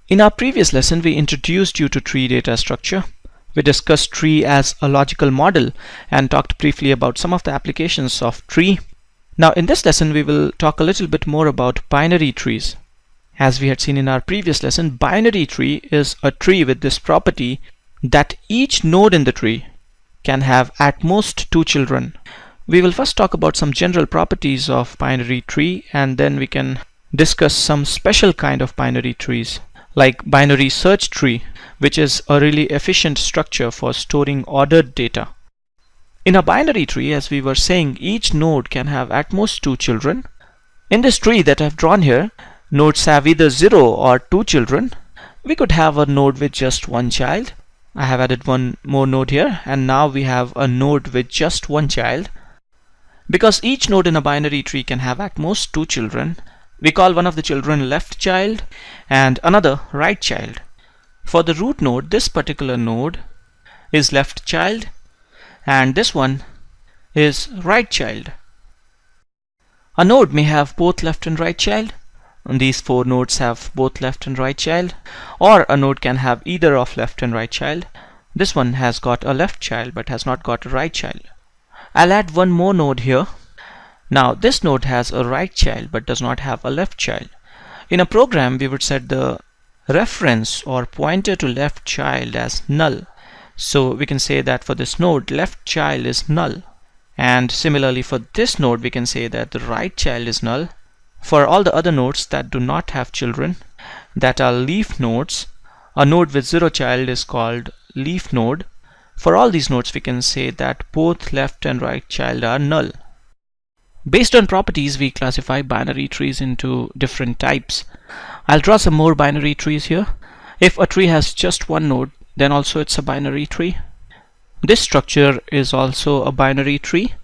In our previous lesson, we introduced you to tree data structure. We discussed tree as a logical model and talked briefly about some of the applications of tree. Now in this lesson, we will talk a little bit more about binary trees. As we had seen in our previous lesson, binary tree is a tree with this property that each node in the tree can have at most 2 children. We will first talk about some general properties of binary tree, and then we can discuss some special kind of binary trees, like binary search tree, which is a really efficient structure for storing ordered data. In a binary tree, as we were saying, each node can have at most 2 children. In this tree that I've drawn here, nodes have either 0 or 2 children. We could have a node with just 1 child. I have added one more node here, and now we have a node with just 1 child. Because each node in a binary tree can have at most 2 children, we call one of the children left child and another right child. For the root node, this particular node is left child and this one is right child. A node may have both left and right child, and these 4 nodes have both left and right child, or a node can have either of left and right child. This one has got a left child but has not got a right child. I'll add one more node here. Now this node has a right child but does not have a left child. In a program, we would set the reference or pointer to left child as null. So we can say that for this node, left child is null. And similarly for this node, we can say that the right child is null. For all the other nodes that do not have children, that are leaf nodes, a node with 0 child is called leaf node. For all these nodes, we can say that both left and right child are null. Based on properties, we classify binary trees into different types. I'll draw some more binary trees here. If a tree has just one node, then also it's a binary tree. This structure is also a binary tree.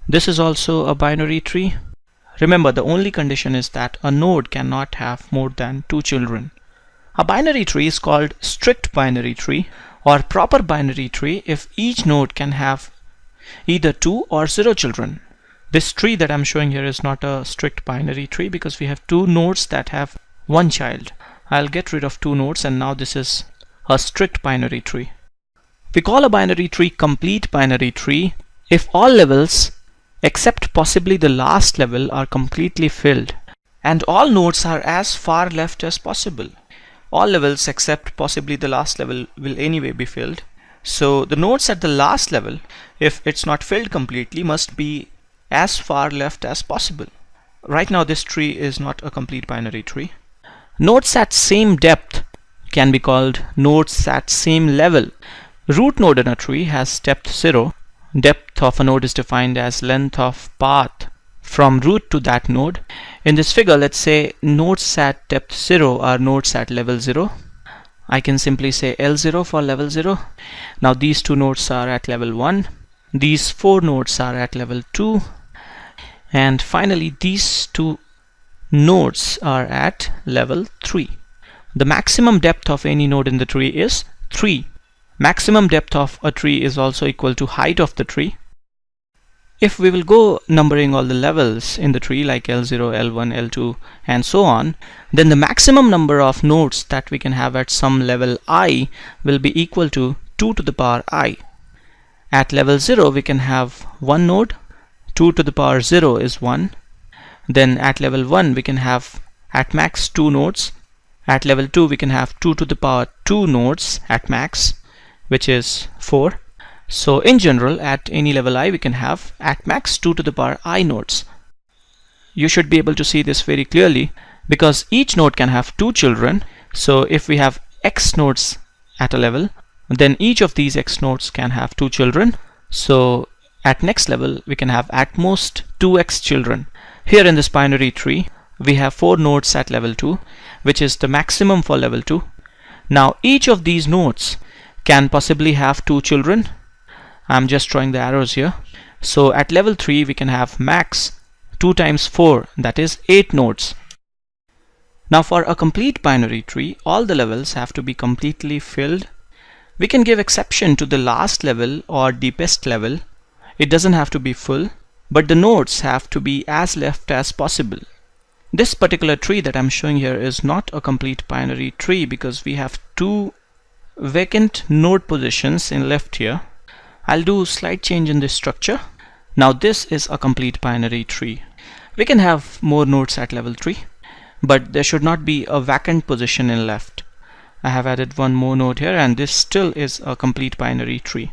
This is also a binary tree. Remember, the only condition is that a node cannot have more than 2 children. A binary tree is called strict binary tree or proper binary tree if each node can have either 2 or 0 children. This tree that I'm showing here is not a strict binary tree because we have 2 nodes that have 1 child. I'll get rid of 2 nodes, and now this is a strict binary tree. We call a binary tree complete binary tree if all levels except possibly the last level are completely filled and all nodes are as far left as possible. All levels except possibly the last level will anyway be filled. So the nodes at the last level, if it's not filled completely, must be as far left as possible. Right now this tree is not a complete binary tree. Nodes at same depth can be called nodes at same level. Root node in a tree has depth 0. Depth of a node is defined as length of path from root to that node. In this figure, let's say nodes at depth 0 are nodes at level 0. I can simply say L0 for level 0. Now these 2 nodes are at level 1. These 4 nodes are at level 2. And finally these 2 nodes are at level 3. The maximum depth of any node in the tree is 3. Maximum depth of a tree is also equal to height of the tree. If we will go numbering all the levels in the tree like L0, L1, L2 and so on, then the maximum number of nodes that we can have at some level I will be equal to 2 to the power I. At level 0 we can have 1 node. 2 to the power 0 is 1. Then at level 1 we can have at max 2 nodes. At level 2 we can have 2 to the power 2 nodes at max, which is 4. So in general, at any level I we can have at max 2 to the power I nodes. You should be able to see this very clearly because each node can have 2 children. So if we have x nodes at a level, then each of these x nodes can have 2 children. So at next level we can have at most 2x children. Here in this binary tree we have 4 nodes at level 2, which is the maximum for level 2. Now each of these nodes can possibly have 2 children. I'm just drawing the arrows here. So at level 3 we can have max 2 times 4, that is 8 nodes. Now for a complete binary tree, all the levels have to be completely filled. We can give exception to the last level or deepest level. It doesn't have to be full, but the nodes have to be as left as possible. This particular tree that I'm showing here is not a complete binary tree because we have two vacant node positions in left here. I'll do slight change in this structure. Now this is a complete binary tree. We can have more nodes at level 3, but there should not be a vacant position in left. I have added one more node here, and this still is a complete binary tree.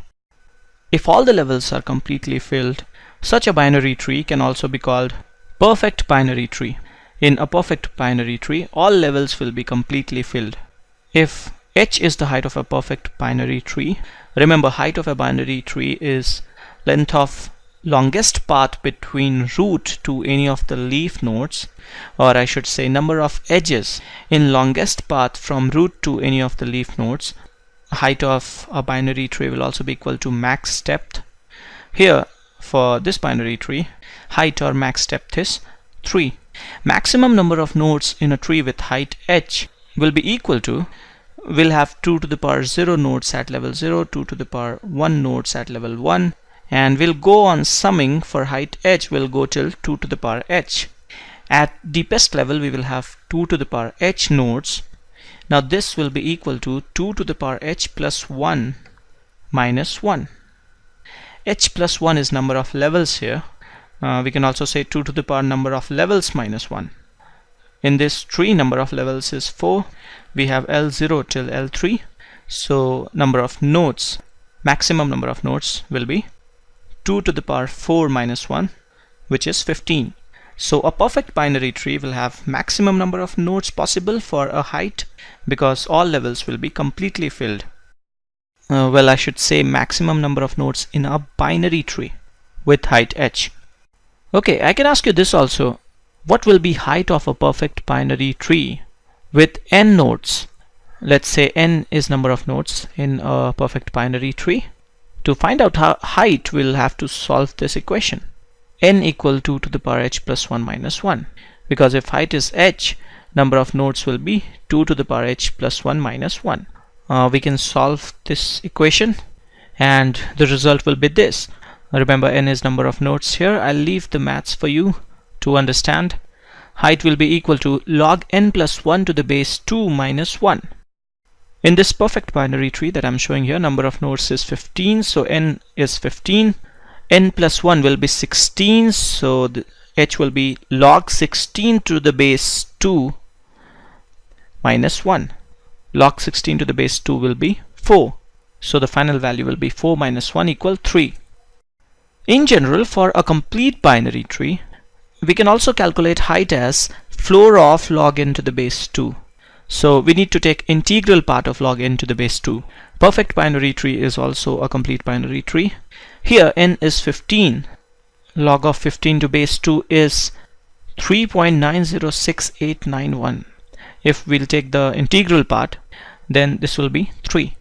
If all the levels are completely filled, such a binary tree can also be called perfect binary tree. In a perfect binary tree, all levels will be completely filled. If h is the height of a perfect binary tree, remember height of a binary tree is length of longest path between root to any of the leaf nodes, or I should say number of edges in longest path from root to any of the leaf nodes. Height of a binary tree will also be equal to max depth. Here for this binary tree, height or max depth is 3. Maximum number of nodes in a tree with height h will be equal to, we'll have 2 to the power 0 nodes at level 0, 2 to the power 1 nodes at level 1, and we'll go on summing for height h will go till 2 to the power h. At deepest level we will have 2 to the power h nodes. Now this will be equal to 2 to the power h plus 1 minus 1. H plus 1 is number of levels here. We can also say 2 to the power number of levels minus 1. In this tree, number of levels is 4. We have L0 till L3. So number of nodes, maximum number of nodes will be 2 to the power 4 minus 1, which is 15. So a perfect binary tree will have maximum number of nodes possible for a height because all levels will be completely filled. Well, I should say maximum number of nodes in a binary tree with height h. Okay, I can ask you this also. What will be height of a perfect binary tree with n nodes? Let's say n is number of nodes in a perfect binary tree. To find out how height, we'll have to solve this equation. N equal 2 to the power h plus 1 minus 1. Because if height is h, number of nodes will be 2 to the power h plus 1 minus 1. We can solve this equation and the result will be this. Remember, n is number of nodes here. I'll leave the maths for you to understand. Height will be equal to log n plus 1 to the base 2 minus 1. In this perfect binary tree that I'm showing here, number of nodes is 15, so n is 15. N plus 1 will be 16, so the h will be log 16 to the base 2 minus 1. Log 16 to the base 2 will be 4. So the final value will be 4 minus 1 equal 3. In general, for a complete binary tree, we can also calculate height as floor of log n to the base 2. So we need to take integral part of log n to the base 2. Perfect binary tree is also a complete binary tree. Here n is 15. Log of 15 to base 2 is 3.906891. If we'll take the integral part, then this will be 3.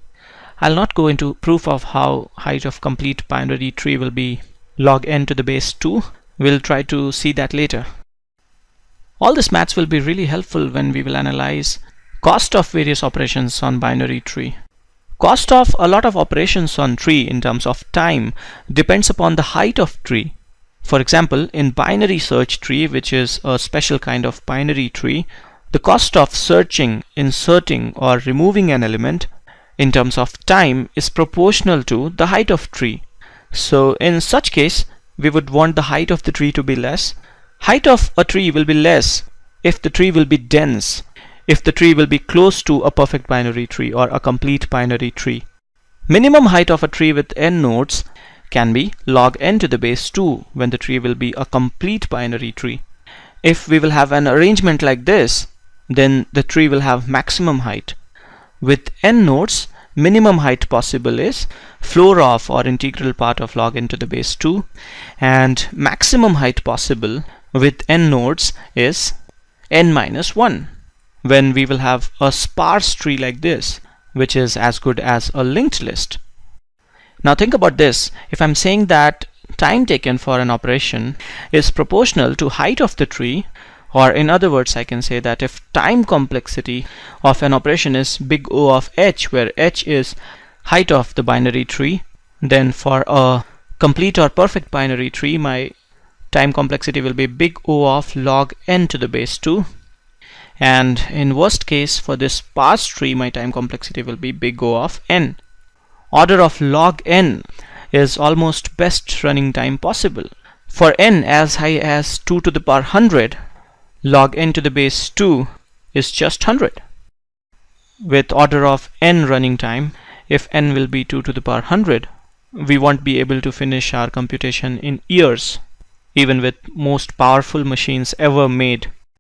I'll not go into proof of how height of complete binary tree will be log n to the base 2. We'll try to see that later. All this maths will be really helpful when we will analyze cost of various operations on binary tree. Cost of a lot of operations on tree in terms of time depends upon the height of tree. For example, in binary search tree, which is a special kind of binary tree, the cost of searching, inserting or removing an element in terms of time is proportional to the height of tree. So in such case, we would want the height of the tree to be less. Height of a tree will be less if the tree will be dense, if the tree will be close to a perfect binary tree or a complete binary tree. Minimum height of a tree with n nodes can be log n to the base 2 when the tree will be a complete binary tree. If we will have an arrangement like this, then the tree will have maximum height. With n nodes, minimum height possible is floor of or integral part of log n to the base 2, and maximum height possible with n nodes is n minus 1 when we will have a sparse tree like this, which is as good as a linked list. Now think about this. If I'm saying that time taken for an operation is proportional to height of the tree, or in other words, I can say that if time complexity of an operation is big O of h, where h is height of the binary tree, then for a complete or perfect binary tree, my time complexity will be big O of log n to the base 2. And in worst case, for this sparse tree, my time complexity will be big O of n. Order of log n is almost best running time possible. For n as high as 2 to the power 100, log n to the base 2 is just 100. With order of n running time, if n will be 2 to the power 100, we won't be able to finish our computation in years, even with most powerful machines ever made.